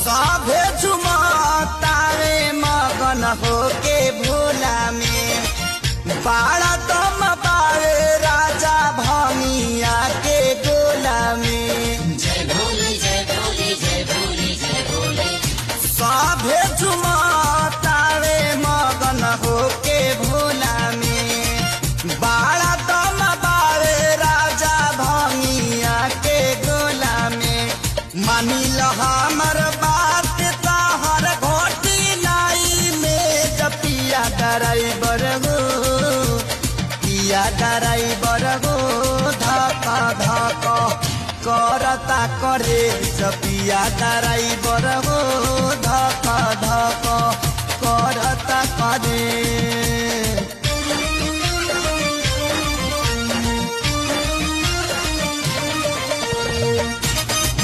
सभे झुमतावे मगन होके भोला में बाड़ा दम बावे राजा भंगिया के गोला में। जय भोले जय भोले जय भोले जय भोले। सभे झुमतावे मगन होके भोला में बाड़ा दम बावे राजा भंगिया के गोला में। मानिल हमर बात तहर घोटी नाई में जपिया ड्राइवर गो पिया ड्राइवर गो धक धक करता करे जपिया ड्राइवर गो धक धक करता करे।